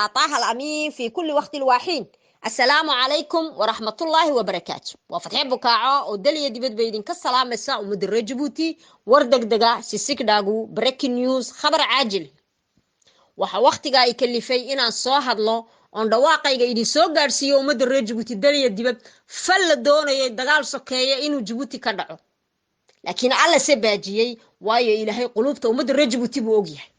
على طه الأمين في كل وقت الواحين. السلام عليكم ورحمة الله وبركاته. وفتح بكاعة ودليا دي بيدين كالسلام مساء ومدر جبوتي وردق دقا سيسيك داقو بريك نيوز خبر عاجل waxa waqtiga ay kalifay inaan soo hadlo on dhawaaqayga idin soo gaarsiiyo umada reer Djibouti daliya dibad fal la doonayay dagaal sokeeye inuu Djibouti ka dhaco laakiin alla sabaajiyay waayo ilaahay qulubta umada reer Djibouti buu og yahay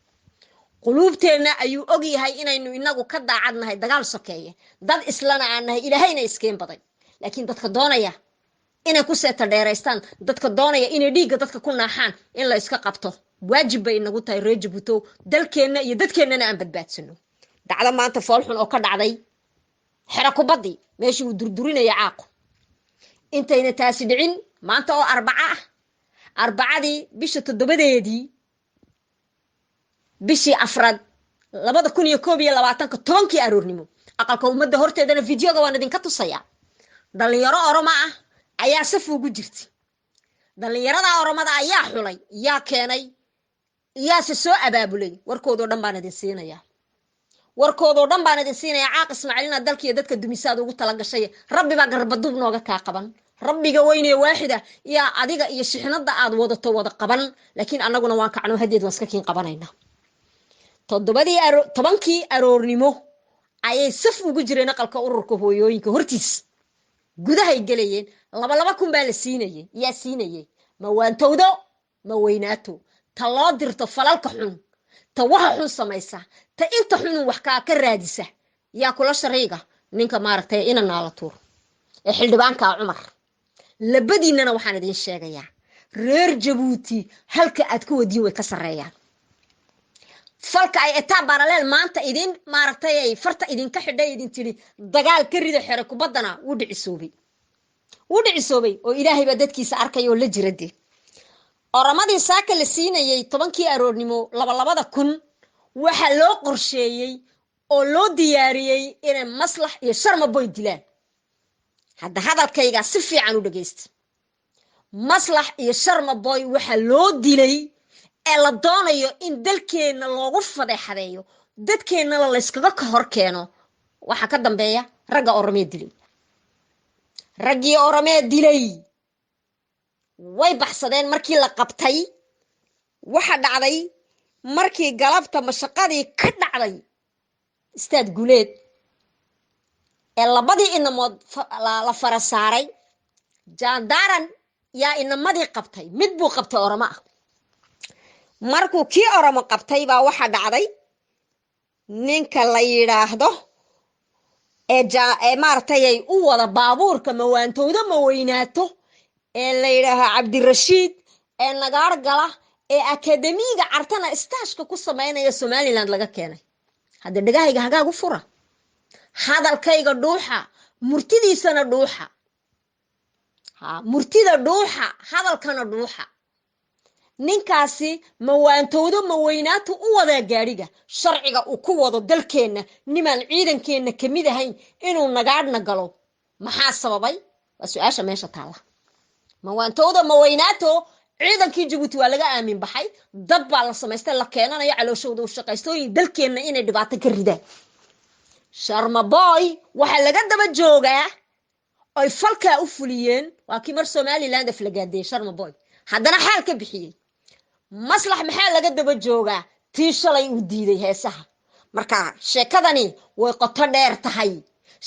qulubteena ayuu og yahay inaynu inagu ka daacadnahay dagaal sokeeye dad islana aanahay ilaahayna iskeen baday laakiin dadka doonaya inay ku seeta dheeraystaan dadka doonaya inay dhiiga dadka ku naaxaan in la iska qabto waajib bay inagu tahay reer Djibouti dalkeena iyo dadkeenana aan badbaadsano dacda maanta foolxun oo ka dhacday xira kubadii meeshii uu durdurinayay caaqo intayna taasi dhicin maanta oo arbacadii bisha 7deedii bishii afraad 2021 tobankii aroornimo aqalka umada horteedana fiidiyoga waan idin ka tusayaa dhalinyaro Oromo ah ayaa saf ugu jirtay dhalinyarada Oromada ayaa xulay yaa keenay iyaase soo abaabulay warkoodoo dhan baan idin siinayaa caaq Ismaaciilna dalkiisa dadka dumisaad ugu tala gashay rabbi baa garbadub nooga ka qaban rabbiga weynee waaxida yaa adiga iyo shixnada aad wadato wada qaban laakiin anaguna waan kacno hadeed waan iska kiin qabanayna tobankii aroornimo ayay saf ugu jireen aqalka ururka hooyooyinka hortiis gudahay galayeen laba kun baa la siinayay ma waantowdo ma weynaato ta loo dirto falalka xun ta waxa xun samaysa ta inta xun wax ka raadisa yaa kula shariiga ninka maaragtay ina naala tuur ee xildhibaanka Cumar labadiinana waxaan idin sheegayaa reer Djibouti halka aad ku wadiin way ka sareeyaan falka ay etaa parallel maanta idin maaragtay ay farta idin ka xidhay idin tiri dagaal ka rida xire kubadana uu dhicisoobay oo ilaahay ba dadkiisa arkay oo la jiradii Oramadii saaka la siinayay 10kii aroornimo 2000 waxa loo qorsheeyay oo loo diyaariyay inay maslax iyo sharma boy dilaan hadda hadalkayga si fiican u dhageysta maslax iyo sharma boy waxa loo dilay ee la doonayo in dalkeena loogu fadeexadeeyo dadkeena la iskaga ka hor keeno waxa ka dambeeya ragii Oromee dilay way baxsadeen markii la qabtay waxa dhacday markii galabta mashaqadii ka dhacday istaad guleed ee labadii inamood la fara saaray jaandaran yaa inamadii qabtay mid buu qabtay Oromo ah markuu kii Oromo qabtay baa waxa dhacday ninka la yiraahdo ee maartay ay u wada baabuurka mawaantooda ma weynaato ee la yiraahdo Cabdirashiid ee nagaar gala ee akademiga Cartana istaashka ku sameynaya Somaliland laga keenay hadda dhagahayga hagaagu fura hadalkayga dhuuxa murtidiisana dhuuxa murtida dhuuxa hadalkana dhuuxa ninkaasi mawaantooda ma weynaato u wada gaariga sharciga uu ku wado dalkeena niman ciidankeena kamid ahayn inuu nagaadna galo maxaa sababay waa su'aasha meesha taala mawaantooda ma weynaato ciidankii Djibouti waa laga aamin baxay dad baa la sameystay la keenanayo calooshooda u shaqaystooyin dalkeena inay dhibaato ka ridaan sharma boy waxa laga daba joogaa ay falka u fuliyeen waa kimar Somaliland aflagaadey sharma boy haddana xaal ka bixiyay maslax maxaa laga daba joogaa tii shalay u diiday heesaha marka sheekadani way qoto dheer tahay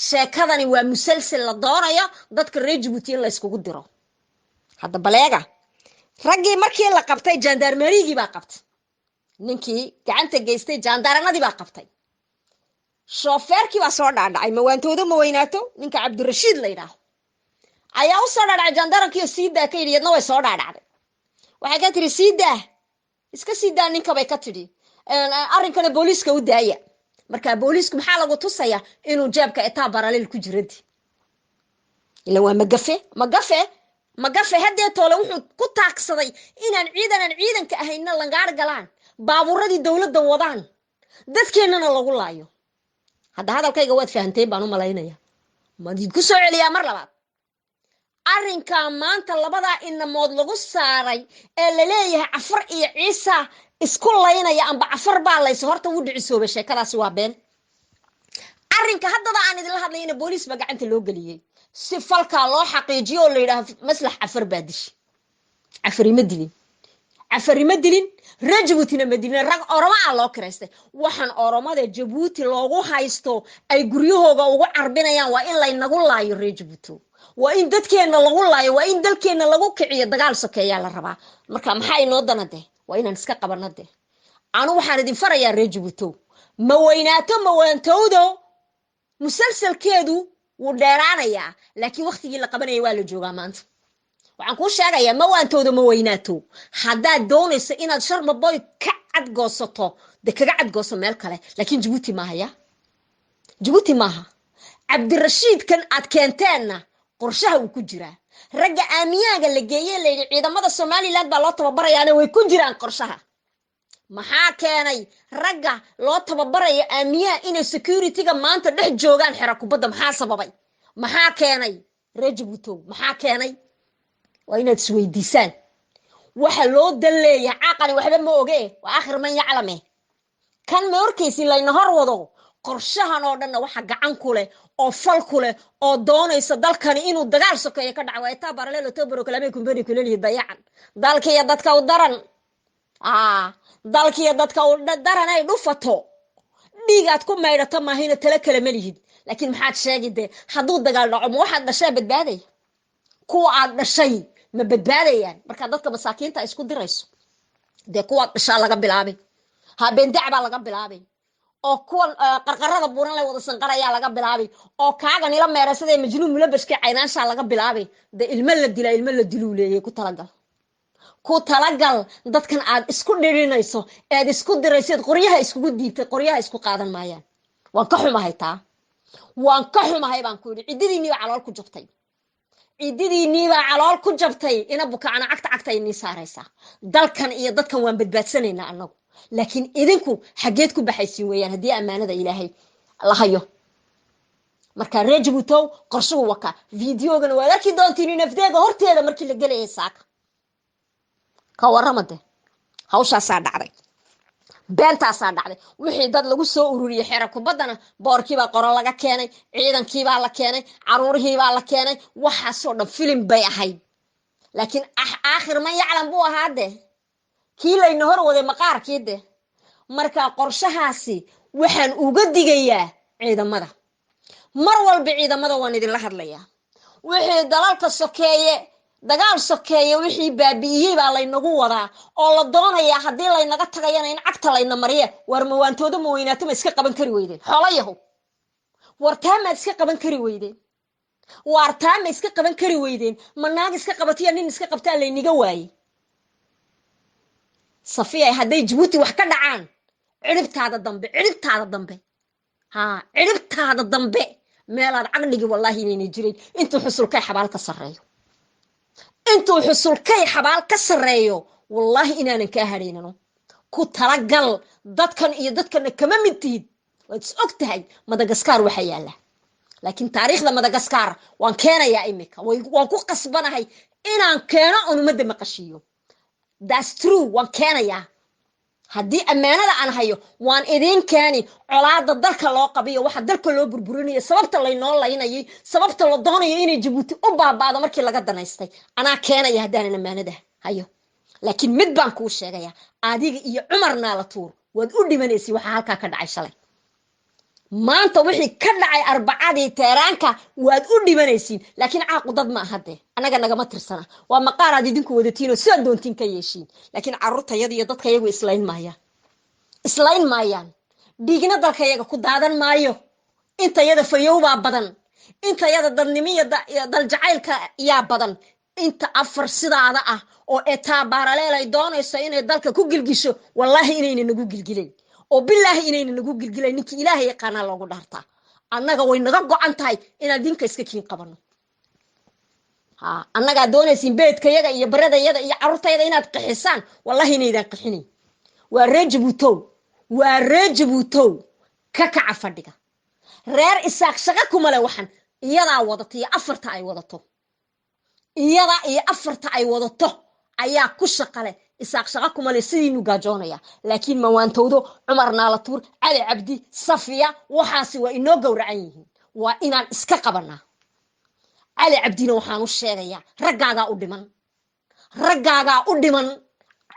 sheekadani waa musalsal la doonayo dadka reer Djibouti in la iskugu diro hadda baleega ragii markii la qabtay jandarmerigii baa qabtay ninkii gacanta geystay jandaranadii baa qabtay shofeerkii baa soo dhaadhacay mawaantooda ma weynaato ninka Cabdirashiid la yiraahdo ayaa u soo dhaadhacay jandarankii siida ka yidhiyadna way soo dhaadhacday waxay ka tiri iska siida ninka bay ka tiri arrinkana booliska u daaya marka boolisku maxaa lagu tusaya inuu jeebka etaa parallel ku jiradi ila waa magafe hadee toole wuxuu ku taagsaday inaan ciidanka ahayna langaar galaan baabuuradii dawladda wadaan dadkeenana lagu laayo hadda hadalkayga waad fahantay baan u malaynaya ma did ku soo celiyaa mar labaad arrinka maanta labada inamood lagu saaray ee la leeyahay Afar iyo Ciisa isku laynaya amba Afar baa la horta u dhicisoobay sheekadaasi waa been arrinka haddaba aan idinla hadlayna booliis baa gacanta loo geliyey si falkaa loo xaqiijiyo oo la yidhaaho maslax cafar baa dishi cafari ma dilin reer jabuutina ma dilin rag oromo ah loo kiraystay waxaan oromada jabuuti loogu haysto ay guryahooga ugu carbinayaan waa in laynagu laayo reer jabuuti waa in dadkeena lagu laayo waa in dalkeena lagu kiciyo dagaal sokeeyaa la rabaa marka maxaa inoo dana dee waa inaan iska qabano dee anu waxaan idin farayaa reer jabuuti ma weynaato ma waantowdo musalsalkeedu wuu dheeraanayaa laakiin waqtigii la qabanaya waa la joogaa maanta waxaan kuu sheegayaa ma waantooda ma weynaato haddaad doonayso inaad sharmaboy ka cadgoosato dee kaga cadgooso meel kale laakiin jabuuti maaha cabdirashiidkan aad keenteenna qorshaha uu ku jiraa ragga aamiyaaga la geeyey layidhi ciidamada somaliland baa loo tababarayaana way ku jiraan qorshaha maxaa keenay ragga loo tababarayo aamiyaha inay securityga maanta dhex joogaan xero kubadda maxaa sababay maxaa keenay reer jabuuti maxaa keenay waa inaad isweydiisaan waxa loo daleeyahay caaqani waxba ma oge waa aakhir man yaclame kan ma horkaysi layna hor wado qorshahan oo dhanna waxa gacan ku leh oo fal ku leh oo doonaysa dalkani inuu dagaal sokeeyo ka dhaco waa taa baraleelo tobaro kalaamay kumbani ku leeyahay dayacan dalkiya dadka u daran dalkiya dadka u daran ay dhufato dhiigaad ku maydhato maahina tala kale ma lihid laakiin maxaad sheegidee hadduu dagaal dhaco ma waxaad dhashaa badbaaday kuwa aad dhashay ma badbaadayaan marka dadka masaakiinta isku dirayso dee kuwaad dhashaa laga bilaabay habeendac baa laga bilaabay oo kuwan qarqarada buuran lay wada sanqarayaa laga bilaabay oo kaagan ila meerasadee majnuun mulabashkii caynaanshaa laga bilaabay dee ilmo la diluu leeyay ku talagal dadkan aad isku dhirinayso aad isku diraysid qoryaha iskugu diibtay qoryaha isku qaadan maayaan waan ka xumahay baan ku yidhi cididiinii baa calool ku jabtay calool ku jabtay ina bukaana cagta inii saaraysaa dalkan iyo dadkan waan badbaadsanaynaa annagu laakiin idinku xaggeed ku baxaysiin weeyaan haddii ammaanada ilaahay la hayo marka reer jabuuti qorshuhu wakaa fideogana waad arki doontiin nafdeega horteeda markii la gelayay saaka ka warramade hawshaasaa dhacday beentaasaa dhacday wixii dad lagu soo ururiyey xero kubaddana boorkiibaa qoro laga keenay ciidankiibaa la keenay caruurihiibaa la keenay waxaasoo dhan filim bay ahayd laakiin aakhir man yaclam buu ahaa de kii layna hor waday maqaarkii de marka qorshahaasi waxaan uga digayaa ciidamada mar walba ciidamada waan idinla hadlayaa wixii dalalka sokeeye dagaal sokeeye wixii baabi'iyey baa laynagu wadaa oo la doonayaa haddii laynaga tagayana in cagta layna mariya war mawaantooda ma weynaato ma iska qaban kari weydeen xoolayahow wartaamaad iska qaban kari weydeen wartaama iska qaban kari weydeen ma naag iska qabatiya nin iska qabtaa layniga waayey safiya hadday jabuuti wax ka dhacaan ciribtaada dambe meelaad caqligi wallaahi inayna jirin intuu xusulkay xabaal ka sarreeyo wallaahi inaanan kaa hadhaynano ku talagal dadkan iyo dadkana kama mid tihid waad is og tahay madagaskar waxa yaalla laakiin taariikhda madagaskar waan keenayaa imika waan ku qasbanahay inaan keeno oon ummadda maqashiiyo that's true waan keenayaa haddii ammaanada aan hayo waan idiin keeni colaada dalka loo qabiyo waxa dalka loo burburinayo sababta laynoo laynayay sababta la doonayo inay jabuuti u baabaado markii laga danaystay anaa keenaya haddaanan ammaanada hayo laakiin mid baan kuu sheegayaa adiga iyo cumar naalatuur waad u dhimanaysay waxaa halkaa ka dhacay shalay maanta wixii ka dhacay arbacadii teeraanka waad u dhimanaysiin laakiin caaqu dad ma aha dee annaga nagama tirsana waa maqaaraad idinku wadatiin oo sidaad doontiin ka yeeshiin laakiin carruurtayada iyo dadka yagu islayn maayaan dhiigna dalka yaga ku daadan maayo intayada fayowbaa badan intayada dadnimo iyo daljacaylka yaa badan inta afar sidaada ah oo etaa baaraleel ay doonayso inay dalka ku gilgisho wallaahi inayna nagu gilgilayn oo billaahi inayna nagu gilgilay ninkii ilaahay yaqaanaa loogu dhaartaa annaga way naga go'an tahay inaan dinka iska kiin qabano annagaa doonaysiin beedkayaga iyo baradayada iyo carruurtayada inaad qixisaan wallaahi inaydaan qixinayn waa reer jabuutow ka kaca fadhiga reer isaaq shaqa kuma le waxan iyadaa wadato iyo afarta ay wadato ayaa ku shaqale isaaq shaqa kuma leh sidiinu gaajoonaya laakiin mawaantowdo cumar naalatuur cali cabdi safiya waxaasi waa inoo gowracan yihiin waa inaan iska qabanaa cali cabdina waxaan u sheegayaa raggaagaa u dhiman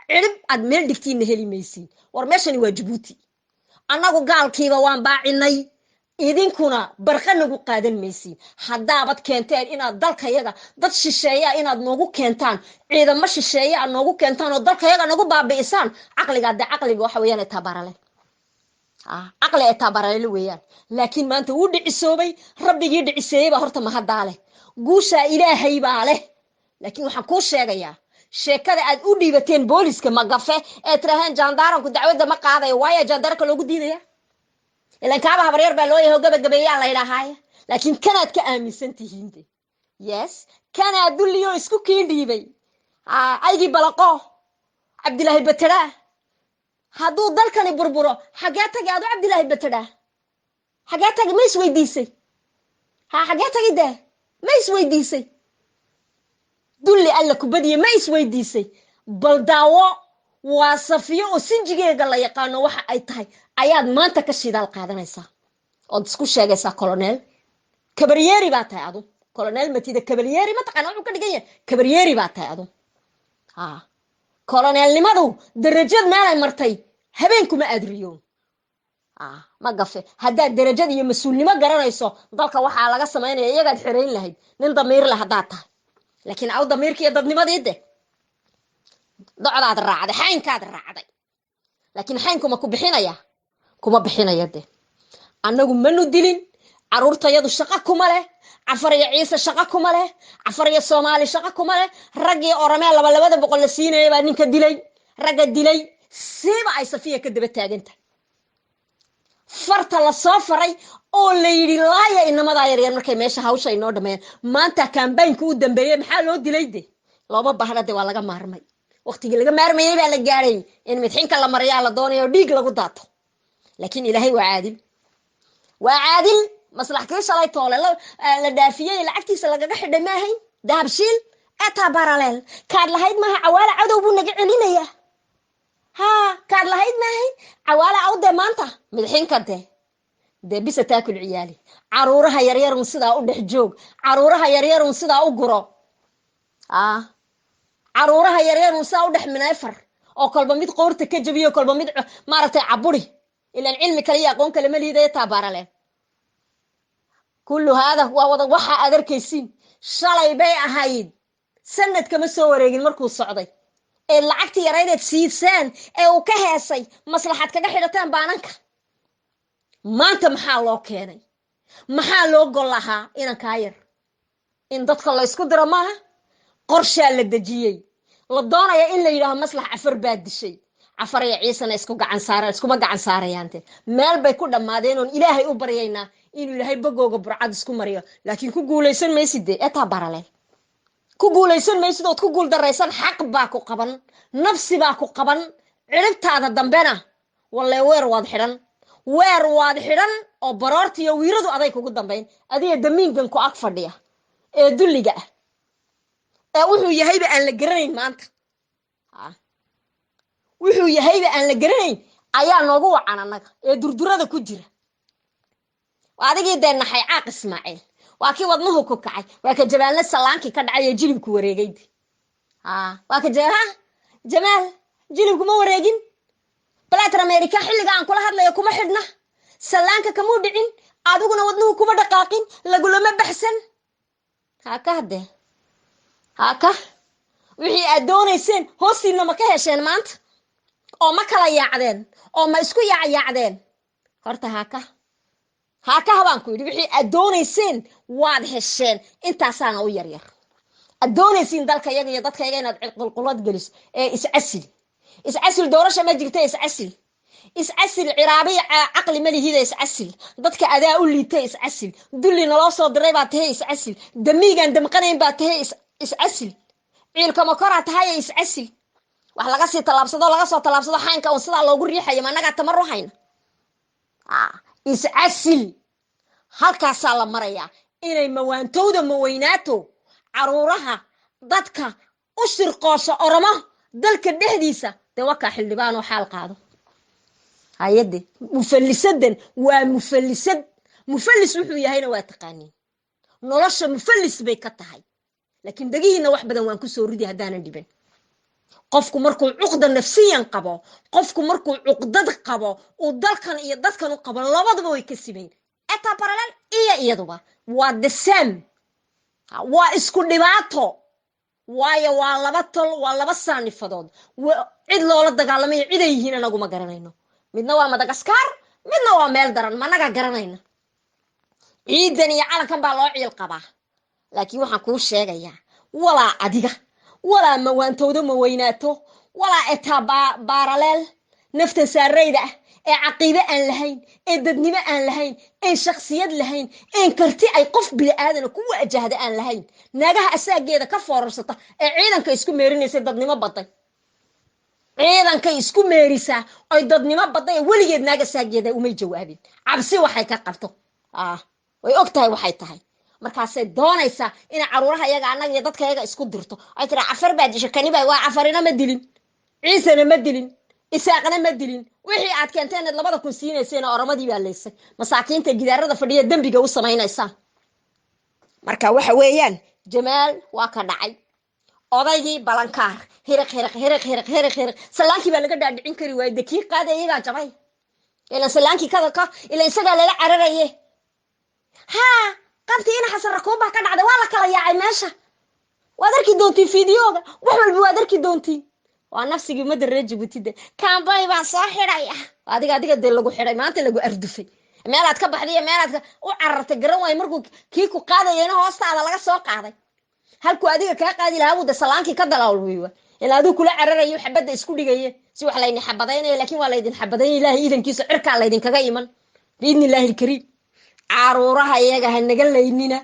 cirib aad meel dhigtiinna heli maysiin war meeshani waa jabuuti annagu gaalkiiba waan baacinay idinkuna barqa nagu qaadan maysiin haddaabad keenteen inaad dalkayaga dad shisheeya inaad noogu keentaan ciidamo shisheeya aad noogu keentaan oo dalkayaga nagu baabi'isaan caqliga waxa weeyaan tabarale caqli ee tabarale weeyaan laakiin maanta wuu dhicisoobay rabbigii dhiciseeyay baa horta mahaddaa leh guusha ilaahay baa leh laakiin waxaan kuu sheegayaa sheekada aad u dhiibateen booliska magafe ee tiraaheen jandaranku dacwadda ma qaadayo waayo jandarka loogu diidaya ilaan kaaba habaryar baa loo yahay gabagabeeyaa la yidhaahaaya laakiin kanaad ka aaminsan tihiinde yes kanaad dulliyo isku kii dhiibay aygii balaqo cabdilaahi batadhaa hadduu dalkani burburo xagee tagi adu cabdilaahi batadhaa xagee tagi ma isweydiisay xagee tagi dee ma isweydiisay dulli alla kubadiye ma isweydiisay bal daawo waa safiyo oo sinjigeega la yaqaano waxa ay tahay ayaad maanta ka shidaal qaadanaysaa ood isku sheegaysaa colonel kabaryeeri baa tahay adu colonel matida kabaryeeri ma taqaana wuxuu ka dhigan yahay kabaryeeri baa tahay adu colonelnimadu darajad meelay martay habeenkuma aadriyoon ma gafe haddaad darajad iyo mas-uulnimo garanayso dalka waxaa laga samaynaya iyagaad xirayn lahayd nin damiir leh haddaad tahay laakiin aw damiirka iyo dadnimadii de docdaad raacday xaynkaad raacday laakiin xaynkuma kuma bixinaya de annagu manu dilin caruurtayadu shaqo kuma leh cafar iyo ciise shaqo kuma leh cafar iyo soomaali shaqo kuma leh raggii oramee labada boqol la siinayay baa ninka dilay ragga dilay siiba ay safiya ka daba taaganta farta la soo faray oo la yidhi laaya inamadaa yaryar markay meesha hawsha inoo dhammeeyeen maanta kambaynka u dambeeyey maxaa loo dilay de looma baahna de waa laga maarmay waqtigii laga maarmayay baa la gaadhay in midxinka la mariyaa la doonayo dhiig lagu daato laakiin ilaahay waa caadil maslaxkii shalay toole la dhaafiyey lacagtiisa lagaga xidhay ma ahayn dahabshiil etaa baraleel kaad lahayd maaha cawaala cadow buu naga celinayaa kaad lahayd maahayn cawaala awde maanta midxinka dee bisa taakul ciyaali caruuraha yaryarun sidaa u dhex joog caruuraha yaryarun sidaa u guro caruuraha yaryarun sidaa u dhex minayfar oo kolba mid qoorta ka jabiyo kolba mid maaragtay caburi ilaan cilmi kale iyo aqoon kale ma liidaya taabaaraleen kullu haada waa wada waxa aad arkaysiin shalay bay ahayd sanad kama soo wareegin markuu socday ee lacagtii yaraydeed siisaan ee uu ka heesay maslaxad kaga xidhateen baananka maanta maxaa loo keenay maxaa loo gol lahaa inankaa yar in dadka la isku diro maaha qorshaa la dejiyey la doonaya in la yidhaaho maslax cafar baa dishay cafar iyo ciisana iskuma gacan saarayaante meel bay ku dhammaadeen oon ilaahay u baryaynaa inuu ilaahay bogooga burcad isku mariyo laakiin ku guulaysan maysid de etaa baraleel ku guulaysan maysid ood ku guul daraysan xaq baa ku qaban nafsi baa ku qaban ciribtaada dambena walle weer waad xidhan oo baroorta iyo wiiradu aday kugu dambayn adiga damiingan ku ag fadhiya ee dulliga ee wuxuu yahayba aan la garanayn maanta wuxuu yahayba aan la garanayn ayaa noogu wacan annaga ee durdurada ku jira adigii dee naxay caaq ismaaciil waa kii wadnuhu ku kacay waa ka jabaalna salaankii ka dhacay ee jilibku wareegaydi waa ka jamaal jilibku ma wareegin balater america xilliga aan kula hadlayo kuma xidhna salaanka kamuu dhicin adiguna wadnuhu kuma dhaqaaqin lagulama baxsan haka wixii aad doonayseen hoostiina ma ka hesheen maanta oo ma kala yaacdeen oo ma isku yaacyaacdeen horta haka habaan ku yidhi wixii aad doonayseen waad hesheen intaasaana u yaryar aad doonaysiin dalka yaga iyo dadka yaga inaad qulqulad geliso ee iscasil doorasha ma jirta iscasil ciraabi caqli ma lihida iscasil dadka adaa u liitay iscasil dulli naloo soo diray baa tahay iscasil damiigaan damqanayn baa tahay iscasil ciilkama koraa tahay iscasil wax laga sii tallaabsado xaynka un sidaa loogu riixayo ma annagaa tamar u hayna iscasil halkaasaa la marayaa inay mawaantowda maweynaato caruuraha dadka u shirqoosho oromo dalka dhexdiisa dee wakaa xildhibaan oo xaal qaado hayade mufallisadan waa mufallisad mufallis wuxuu yahayna waa taqaaniin nolosha mufallis bay ka tahay laakiin dagihiina wax badan waan ku soo ridi haddaanan dhiban qofku markuu cuqda nafsiyan qabo qofku markuu cuqdad qabo uu dalkan iyo dadkan u qabo labaduba way ka simayn eta parallel iyo iyaduba waa the same waa isku dhibaato waayo waa laba tol waa laba saanifadood cid loola dagaalamayo cid ay yihiin anagu ma garanayno midna waa Madagascar midna waa meel daran ma naga garanayna ciidan iyo calankan baa loo ciil qabaa laakiin waxaan kuu sheegayaa walaa adiga walaa mawaantooda ma weynaato walaa etaa baaraleel nafta saarayda ee caqiido aan lahayn ee dadnimo aan lahayn ee shakhsiyad lahayn ee karti ay qof bini aadan ku wajahda aan lahayn naagaha asaageeda ka foorarsata ee ciidanka isku meerinaysa dadnimo baday ciidanka isku meerisa ay dadnimo baday waligeed naaga asaageeda uma jawaabin cabsi waxay ka qabto way ogtahay waxay tahay markaasay doonaysaa in caruuraha iyaga anaga iyo dadka iyaga isku dirto ay tira afar baad disho kani baa waa afarina ma dilin ciisana ma dilin isaaqna ma dilin wixii aad keenteen labada kun siinayeen oramadii baa leysay masaakiinta gidaarada fadhiya dambiga u sameynaysa marka waxa weeyaan jamaal waa ka dhacay odaygii balankaar hiriq salaankii baa laga dhaadhicin kari waayay dakii qaadayga jabay ila salaankii ka ila isaga la cararaye ha qabti ina xasan rakuuba ka dhacday waa la kala yaacay meesha waad arki doontii fiidiyooga wax walba waad arki doontii waa nafsigii madar Djibouti kaambay baan soo xidhaya adiga de lagu xidhay maanta lagu ardufay meelaad ka baxday meelaad u carartay garan way markuu kii ku qaadayna hoostaada laga soo qaaday halku adiga ka qaadi lahaa wada salaankii ka dalaalwiwa ilaa adu kula cararayo xabada isku dhigaye si wax la idin xabadaynayo laakiin waa la idin xabadayn ilaahay idankiisa cirka la idin kaga iman biidni illaahi alkariim caruuraha iyaga ha naga leynina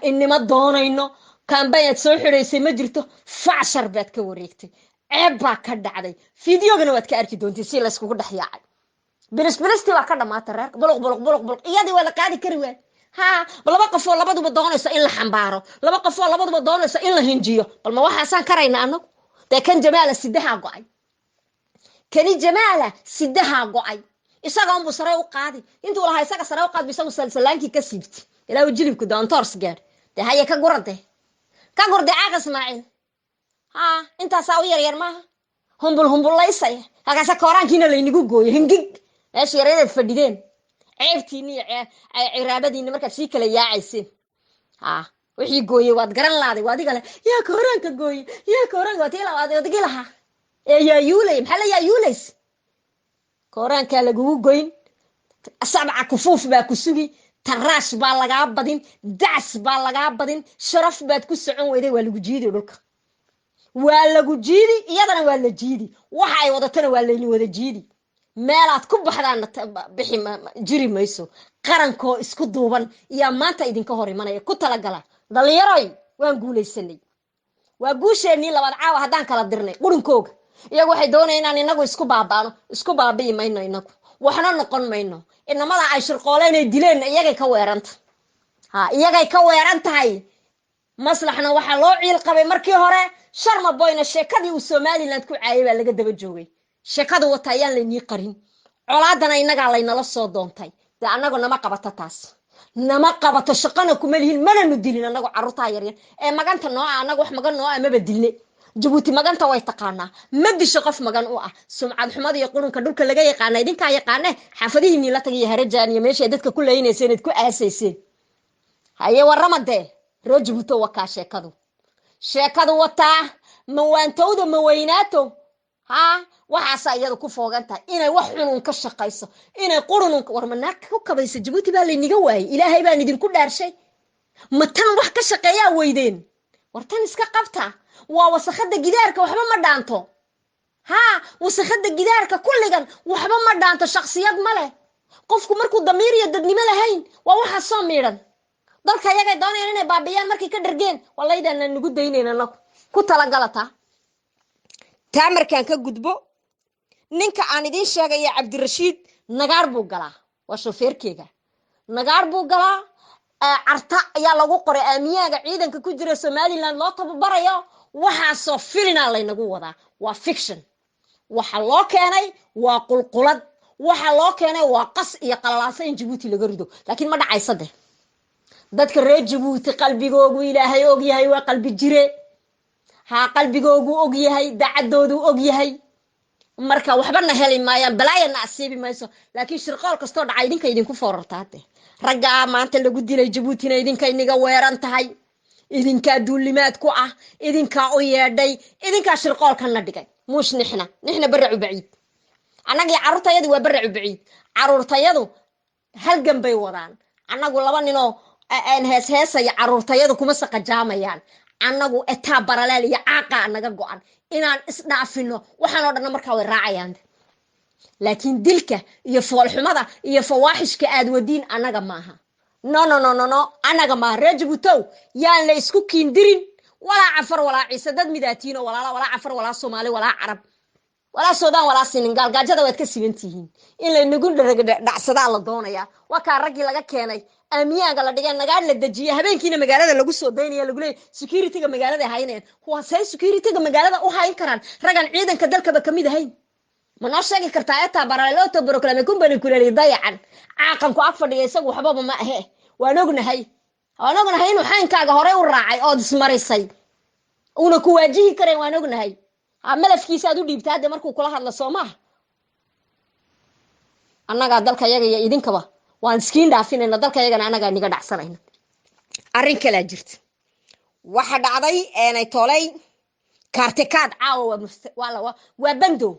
inima doonayno kaambayad soo xidhaysay ma jirto facshar baad ka wareegtay ceeb baa ka dhacday fiidiyogana waad ka arki doontii si la iskugu dhex yaacay bilisbilisti waa ka dhamaatay reer buluq iyadii waa la qaadi kari waay ha laba qof oo labaduba doonaysa in la xambaaro laba qof oo labaduba doonaysa in la hinjiyo bal ma waxaasan karayna anagu de kan jamaala sidaha go'ay kani jamaala sidaha go'ay isaga umbu sare u qaadi intuu lahaa isaga sare u qaad bisagu salsalaankii ka siibti ilaa jilibku doontoors gaar de haye ka gurde aaga Ismaaciil ha inta saaw yar maaha humbul laysay hagaasa koraankiina laynigu gooyo hingig meesha yareed fadhideen ceebtiini ciraabadiina marka si kala yaacayseen ha wixii gooyay waad garan laaday waad igale yaa koraanka gooyay yaa koraanka waad ila waad adigilaha yaa yuulay maxaa yaa yuulays koraanka lagu goyn sabca kufuuf baa ku sugi tarash baa laga badin daas baa laga badin sharaf baad ku socon weyday waa lagu jiiday dhulka waa lagu jiidi iyadana waa la jiidi waxa ay wadatana waa la wada jiidi meelaad ku baxdaan bixi jiri mayso qarankoo isku duuban iyo maanta idinka hor imanaya ku tala gala dhalinyaro waan guuleysanay waa guusheenii labaad caawa hadaan kala dirnay qurunkooga iyagu waxay doonayaan inagu isku baabi'i mayno inagu waxna noqon mayno inamada ay shirqooleen ay dileen iyagay ka weerantahay maslaxna waxa loo ciil qabay markii hore sharma boyna sheekadii uu Somaliland ku caayay baa laga daba joogay sheekadu watayaan la nii qarin colaadana inaga laynala soo doontay de anagu nama qabato taas nama qabato shaqana kuma lihin mana nu dilin anagu carruurta yar ee maganta noo anagu wax magan noo ama badilne Djibouti maganta way taqaanaa ma disho qof magan u ah sumcad xumada iyo qurunka dhulka laga yaqaan idinka yaqaan xaafadihiini la tagay harajaan iyo meesha dadka ku leeyineyseen ku aasayseen haye waramade Djibouti waa sheekadu wataa mawaantooda ma weynaato ha waxaas ayadu ku fooganta inay wax xunun ka shaqayso inay qurunun warmanaak ku kabayso Djibouti baa leeniga waayay ilaahay baan idin ku dhaarshay matan wax ka shaqeeyaa weydeen wartan iska qabta waa wasakhada gidaarka waxba ma dhaanto ha wasakhada gidaarka kulligan waxba ma dhaanto shakhsiyad ma leh qofku markuu damiir iyo dadnimo lahayn waa waxa soo miiran dalka iyaga doonayaan inay baabiyaan markii ka dhargeen wallaydana nagu daynayna ku tala galata taamarkan ka gudbo ninka aan idin sheegay Cabdirashiid nagaar buu galaa waa shofeerkeega nagaar buu galaa arta ayaa lagu qoray aamiyaaga ciidanka ku jira Somaliland loo tababarayo waxa soo filina laynagu wadaa waa fiction waxa loo keenay waa qulqulad waxa loo keenay waa qas iyo qalalaasa in Djibouti laga rido laakiin ma dhacaysa dadka reer Djibouti qalbigoogu ilaahay og yahay waa qalbi jire ha qalbigoogu og yahay dacadoodu og yahay marka waxbana heli maayaan balaayana asiibi mayso laakiin shirqool kasto dhacay idinka idinku foorartaade ragga maanta lagu dilay Djibouti idinka inaga weeran tahay idinka duulimaad ku ah idinka u yeedhay idinka shirqoolkan la dhigay mush nixna barracu baciid anagi carruurtayadu waa barracu baciid carruurtayadu halgan bay wadaan anagu laba ninoo aan heesaya carruurtayadu kuma saqajaamayaan anagu etaa baraleel iyo caaqa anaga go'an inaan isdhaafino waxaan oo dhan markaa way raacayaan laakiin dilka iyo foolxumada iyo fawaaxishka aad wadiin anaga maaha no anaga ma Djibouti yaan la isku kiindirin wala afar wala ciise dad midaatiino wala afar wala Soomaali wala Arab wala Suudaan wala Senegal gaajada waad ka sibantihiin in la nagu dhacsada la doonaya waa ka ragii laga keenay amniyaga la dhigay nagaad la dajiyo habeenkiina magaalada lagu soo deynaya lagu leeyahay security-ga magaalada hayneen waa say security-ga magaalada u hayn karaan ragan ciidanka dalkaba kamid ahayn ma noo sheegi kartaa etaa baraleelo to proclaim company kulay dayacan caaqanku ag fadhiya isagu waxba ma ahe waan ognahay inuu xaankaaga hore u raacay oo ismarisay una ku waajihi kareen waan ognahay malafkiisa aad u dhiibtaa de markuu kula hadla Soomaha annaga dalka yaga iyo idinkaba waan iskiin dhaafinayna dalka yagana annaga niga dhacsanayna arrin kala jirta waxa dhacday ay toolay kaartikaad caawa waa bando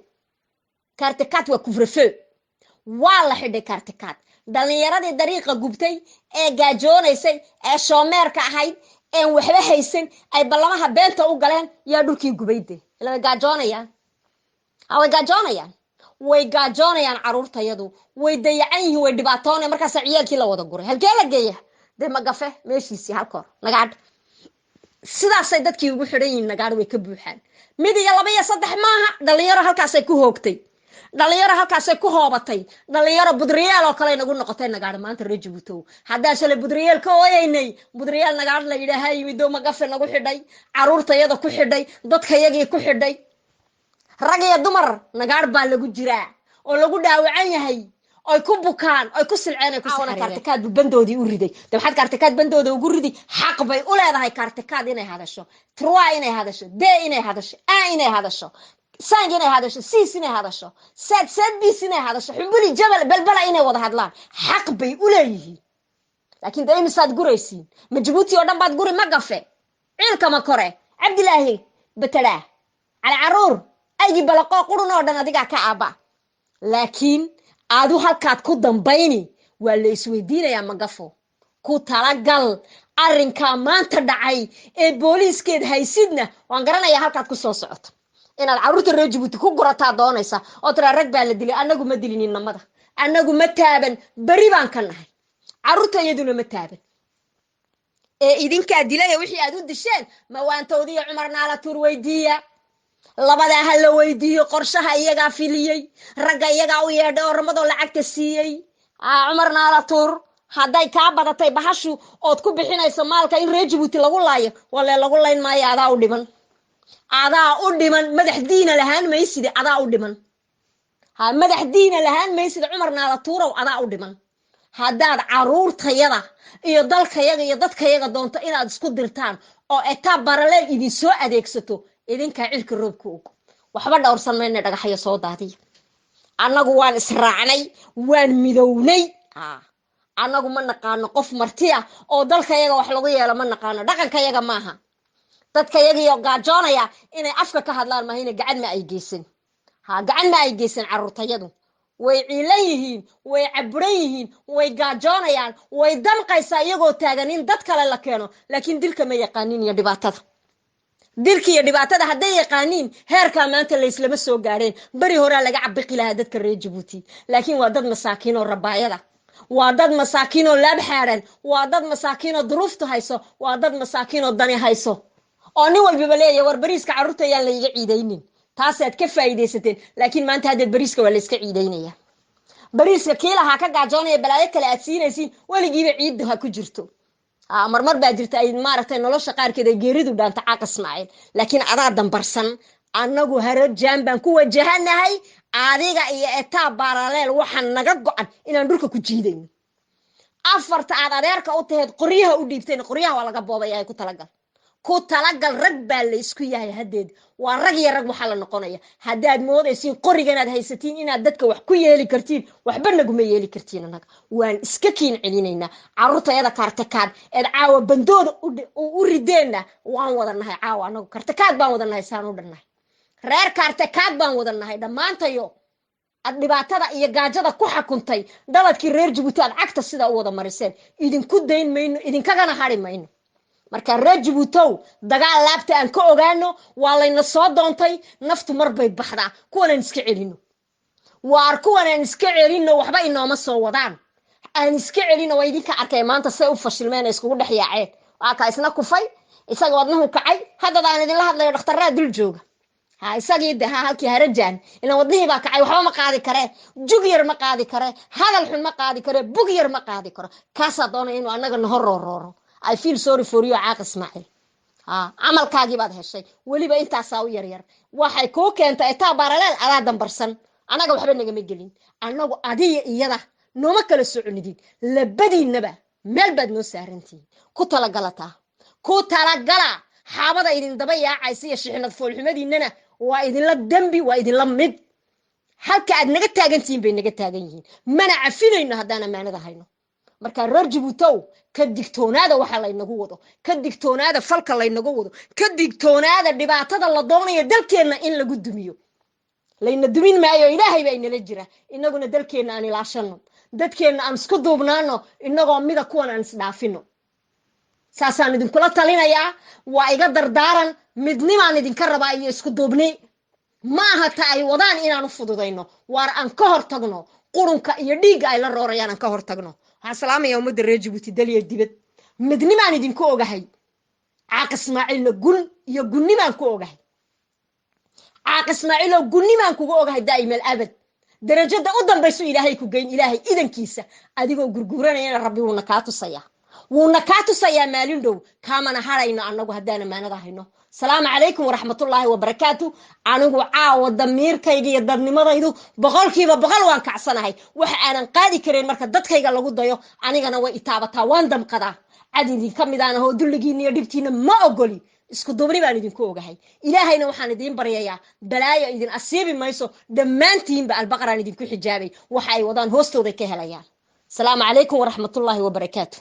kaartikaad waa kufrafo waa la xidhay kaartikaad dhalinyaradii dariiqa gubtay ee gaajoonaysay ee shoomeerka ahayd ee waxba haysan ay ballamaha beenta u galeen yaa dhulkii gubayde ilaa gaajoonayaan way gaajoonayaan carruurtayadu way dayacan yihiin way dhibaatoonayaan markaas ciyaalkii la wada guray halkee la geeya de magafe meeshiisii halkoor nagaad sidaasay dadkii ugu xidhan yihiin nagaad way ka buuxaan mid iyo laba iyo saddex maaha dhalinyaro halkaasay ku hoogtay dhalinyaro halkaasay ku hoobatay dhalinyaro budriyaal oo kale nagu noqotay nagaad maanta reer Djibouti hadaa shalay budriyaal ka ooyaynay budriyaal nagaad la yidhaahay mido magafe nagu xidhay carruurtayada ku xidhay dadka yagii ku xidhay rag iyo dumar nagaad baa lagu jiraa oo lagu dhaawacan yahay ay ku bukaan ay ku silceen ay ku saareen kaartikaad bandoodii u riday maxaad kaartikaad bandooda ugu riday xaq bay u leedahay kaartikaad inay hadasho trois inay hadasho d inay hadasho a inay hadasho sang inay hadasho sis inay hadasho sad bis inay hadasho xumbuli jabal balbala inay wada hadlaan xaq bay u leeyihiin laakiin day misaad guraysiin ma Djibouti oo dhan baad guri magafe ciilka ma kore Cabdilaahi batala ala caruur aygi balaqo qurun oo dhan adiga ka aaba laakiin aadu halkaad ku dambayni waa la isweydiinaya magafo ku talagal arrinka maanta dhacay ee booliiskeed haysidna waan garanaya halkaad ku soo socoto inaad carruurta reer Djibouti ku gurataa doonaysa oo tira rag baa la dilay anagu ma dilinin namada anagu ma taaban bari baan ka nahay carruurta iyaduna ma taaban ee idinka dilay wixii aad u disheen ma waantoodiyo Cumar Naala Tuur weydiiya labada hal la weydiiyo qorshaha iyaga filiyay ragga iyaga u yeedhay oo ramadoo lacagta siiyay Cumar Naala Tuur haday ka badatay bahashu ood ku bixinayso maalka in reer Djibouti lagu laayo wala lagu layn maayo adaa u dhiman madax diina lahaan maysid adaa u dhiman madax diina lahaan maysid Cumar Naala Tuur adaa u dhiman hadaad carruurtayada iyo dalkayaga iyo dadkayaga doonto inaad isku dirtaan oo etaa baraleel idin soo adeegsato idinka cilka roobku waxba dhowrsan meena dhagaxyo soo daadiyo annagu waan israacnay waan midownay annagu ma naqaano qof martiya oo dalkayaga wax lagu yeelo ma naqaano dhaqankayaga maaha dadkayaga iyo gaajoonaya inay afka ka hadlaan mahayna gacan ma ay geysan carruurtayadu way ciilan yihiin way caburan yihiin way gaajoonayaan way damqaysaa iyagoo taagan in dad kale la keeno laakiin dilka ma yaqaanin iyo dhibaatada dilka iyo dhibaatada haday yaqaaniin heerka maanta la islama soo gaareen bari hore laga cabiqi lahaa dadka reer Djibouti laakiin waa dad masaakiin oo rabaayada waa dad masaakiin oo laab xaaran waa dad masaakiin oo duruufta hayso waa dad masaakiin oo dani hayso oo nin walba leeyahay war bariiska carruurta yaan la iga ciidaynin taasaad ka faa'iideysateen laakiin maanta hadda bariiska waa la iska ciidaynaya bariiska kiilaha ka gaajoonaya balaayo kale aad siinaysiin waligiiba ciidda ha ku jirto marmar baa jirta ay maaragtay nolosha qaarkeed ay geeridu dhaanta caaq Ismaaciil laakiin adaa dambarsan annagu harajaan baan ku wajahanahay adiga iyo etaa baraleel waxaan naga go'an inaan dhulka ku jiidayno afarta aad adeerka u taheed qoryaha u dhiibteen qoryaha waa laga boobayaa ku talagal rag baa la isku yahay hadeed waa rag iyo rag waxa la noqonaya hadaad moodaysiin qorigan aad haysatiin inaad dadka wax ku yeeli kartiin waxba naguma yeeli kartiin anaga waan iska kiin celinayna carruurtayada kartakaad eed caawa bandooda u rideena waan wadanahay caawa anagu kartakaad baan wadanahay saan u dhannahay reer kartakaad baan wadanahay dhammaantayo ad dhibaatada iyo gaajada ku xakuntay daladkii reer Djibouti aad cagta sida u wada mariseen idinku dayn mayno idinkagana hari mayno marka reer Djibouti dagaal laabta aan ka ogaano waa layna soo doontay naftu marbay baxdaa kuwan iska celino waar kuwan iska celino waxba inooma soo wadaan aan iska celino way idinka arkay maanta say u fashilmeen iskugu dhaxyaaceen waa ka isna kufay isaga wadnuhu kacay hadda idin la hadlayo dhakhtarada dul jooga ha isagii daha halkii harajaan ila wadnihii baa kacay waxba ma qaadi kare jug yar ma qaadi kare hadal xun ma qaadi kare bug yar ma qaadi karo kaasa doonay inuu anaga noo rooro I feel sorry for you Caaq Ismaaciil amalkaagii baad heshay waliba intaas u yar waxay ku keentay etaa baraleel ala dambarsan anaga waxba naga ma gelin anagu adiga iyada nooma kala soconidin labadiinaba meel baad noo saarantiin ku talagala xaabada idin daba yaacaysa iyo shixnad foolxumadiinana waa idin la dambi waa idin la mid halka aad naga taagantiin bay naga taagan yihiin mana cafinayno haddaan amaanada hayno marka reer Djibouti ka digtoonaada waxa la inagu wado ka digtoonaada falka la inagu wado ka digtoonaada dhibaatada la doonayo dalkeena in lagu dumiyo layna dumin maayo ilaahay baa inala jira inaguna dalkeena aan ilaashano dadkeena aan isku duubnaano inagoo mida kuwan aan isdhaafino saasaan idin kula talinayaa waa iga dardaaran midnimaan idinka rabaa iyo isku duubni ma aha ta ay wadaan inaan u fududayno waar aan ka hortagno qurunka iyo dhiigga ay la roorayaan aan ka hortagno salaamaya umada reer Djibouti daliya dibad midnimaan idinku ogahay Caaq Ismaaciil gun iyo gunnimaan ku ogahay Caaq Ismaaciil gunnimaan kugu ogahay daa'imal abad darajada u dambayso ilaahay ku geyn ilaahay idankiisa adigoo gurguranayna rabbi wuuna ka tusaya maalin dhow kaamana harayno anagu hadaan amaanada hayno salaamu calaykum waraxmatullaahi wabarakaatu anigu caawa damiirkayga iyo dadnimadaydu boqolkiiba boqol waan kacsanahay waxa aanan qaadi karin marka dadkayga lagu dayo anigana way itaabataa waan damqadaa cad idinka midaan oo dulligiina iyo dhibtiina ma ogoli isku duubni baan idinku ogahay ilaahayna waxaan idin baryayaa balaayo idin asiibi mayso dhammaantiinba albaqaraan idinku xijaabay waxa ay wadaan hoostooda ka helayaan salaamu calaykum waraxmatullaahi wabarakaatu